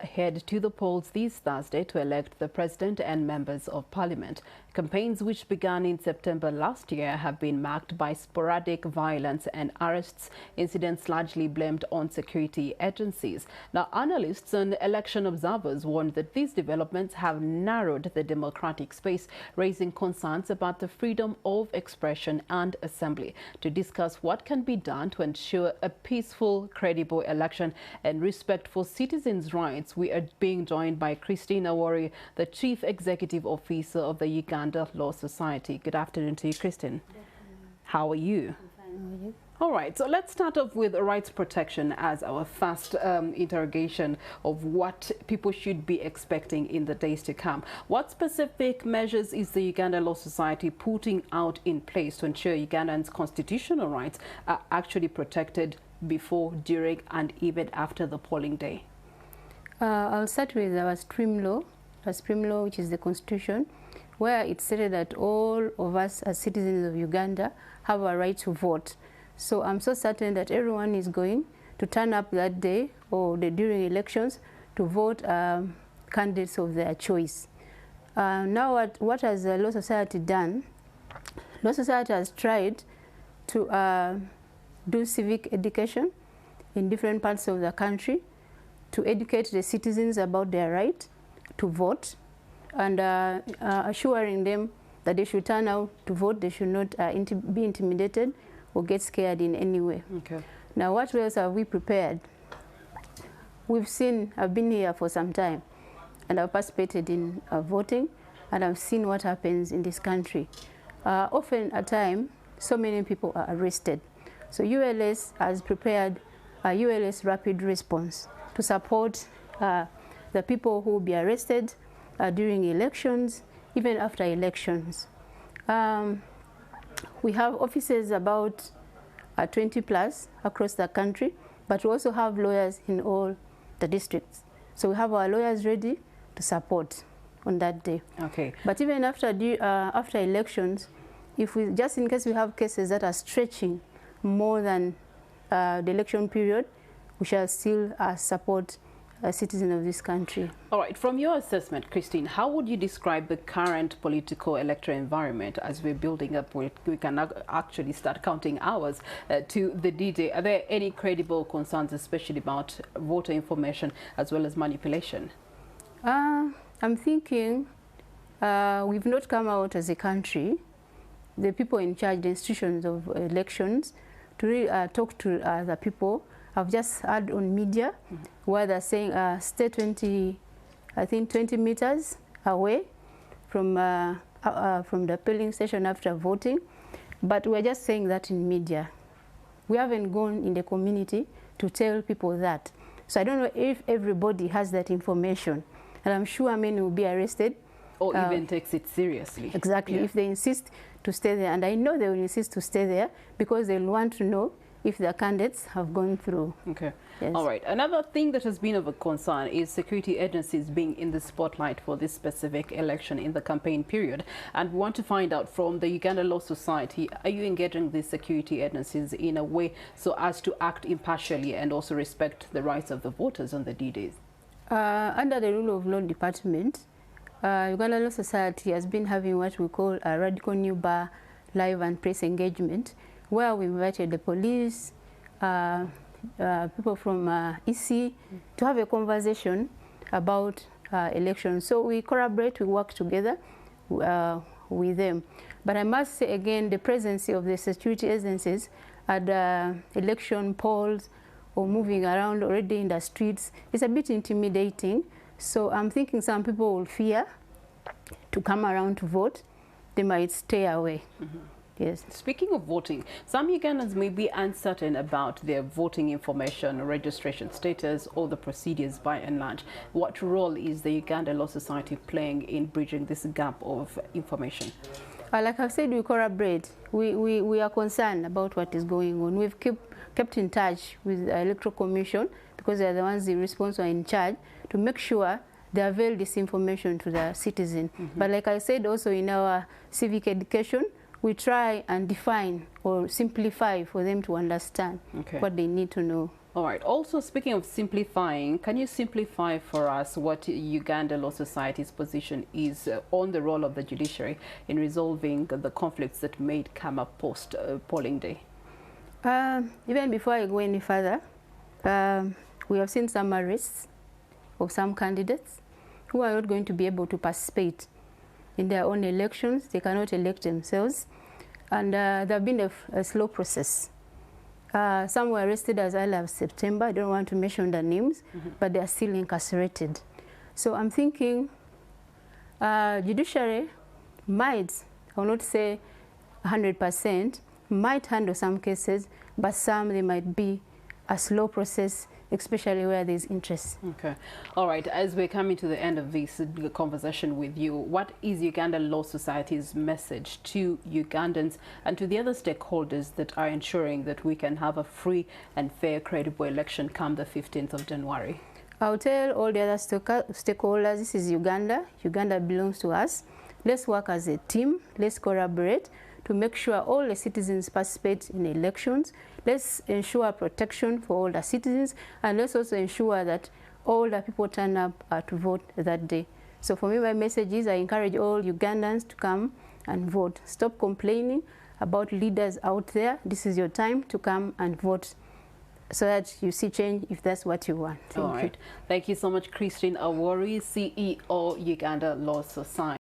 Head to the polls this Thursday to elect the president and members of parliament. Campaigns which began in September last year have been marked by sporadic violence and arrests, incidents largely blamed on security agencies. Now, analysts and election observers warned that these developments have narrowed the democratic space, raising concerns about the freedom of expression and assembly. To discuss what can be done to ensure a peaceful, credible election and respect for citizens' rights, we are being joined by Christine Awori, the Chief Executive Officer of the Uganda Law Society. Good afternoon to you, Christine. How are you? I'm fine. How are you? All right, so let's start off with rights protection as our first interrogation of what people should be expecting in the days to come. What specific measures is the Uganda Law Society putting out in place to ensure Ugandans' constitutional rights are actually protected before, during, and even after the polling day? I'll start with our stream law, which is the constitution, where it's stated that all of us as citizens of Uganda have a right to vote. So I'm so certain that everyone is going to turn up that day or during elections to vote candidates of their choice. Now what has the Law Society done? Law Society has tried to do civic education in different parts of the country, to educate the citizens about their right to vote, and assuring them that they should turn out to vote. They should not be intimidated or get scared in any way. Okay. Now, what else have we prepared? I've been here for some time, and I've participated in voting, and I've seen what happens in this country. Often at times, so many people are arrested. So ULS has prepared a ULS rapid response to support the people who will be arrested during elections, even after elections. We have offices about 20 plus across the country, but we also have lawyers in all the districts. So we have our lawyers ready to support on that day. Okay. But even after elections, just in case we have cases that are stretching more than the election period, we shall still support a citizen of this country. All right, from your assessment, Christine, how would you describe the current political electoral environment as we're building up? We can actually start counting hours to the D-Day. Are there any credible concerns, especially about voter information as well as manipulation? I'm thinking we've not come out as a country, the people in charge, the institutions of elections, to really talk to the people. I've just heard on media where they're saying stay 20 meters away from the polling station after voting. But we're just saying that in media. We haven't gone in the community to tell people that. So I don't know if everybody has that information. And I'm sure many will be arrested. Or even takes it seriously. Exactly, yeah. If they insist to stay there. And I know they will insist to stay there because they'll want to know if their candidates have gone through. Okay. Yes. All right. Another thing that has been of a concern is security agencies being in the spotlight for this specific election in the campaign period. And we want to find out from the Uganda Law Society, are you engaging these security agencies in a way so as to act impartially and also respect the rights of the voters on the D-Days? Under the rule of law department, Uganda Law Society has been having what we call a radical new bar live and press engagement, where we invited the police, people from EC, to have a conversation about elections. So we collaborate, we work together with them. But I must say again, the presence of the security agencies at the election polls or moving around already in the streets is a bit intimidating. So I'm thinking some people will fear to come around to vote. They might stay away. Yes. Speaking of voting, some Ugandans may be uncertain about their voting information, registration status, or the procedures by and large. What role is the Uganda Law Society playing in bridging this gap of information? Like I've said, we collaborate. We are concerned about what is going on. We've kept in touch with the Electoral Commission because they're the ones the responsible are in charge to make sure they avail this information to the citizen. But like I said also in our civic education, we try and define or simplify for them to understand what they need to know. All right. Also, speaking of simplifying, can you simplify for us what Uganda Law Society's position is on the role of the judiciary in resolving the conflicts that may come up post polling day? Even before I go any further, we have seen some arrests of some candidates who are not going to be able to participate in their own elections. They cannot elect themselves, and there have been a slow process. Some were arrested as early as September. I don't want to mention their names, but they are still incarcerated. So I'm thinking judiciary might, I will not say 100%, might handle some cases, but some they might be a slow process, especially where there's interest. Okay. All right. As we're coming to the end of this conversation with you, what is Uganda Law Society's message to Ugandans and to the other stakeholders that are ensuring that we can have a free and fair, credible election come the 15th of January? I'll tell all the other stakeholders, this is Uganda. Uganda belongs to us. Let's work as a team. Let's collaborate to make sure all the citizens participate in elections. Let's ensure protection for all the citizens, and let's also ensure that all the people turn up to vote that day. So for me, my message is I encourage all Ugandans to come and vote. Stop complaining about leaders out there. This is your time to come and vote so that you see change if that's what you want. Thank you. Thank you so much, Christine Awori, CEO, Uganda Law Society.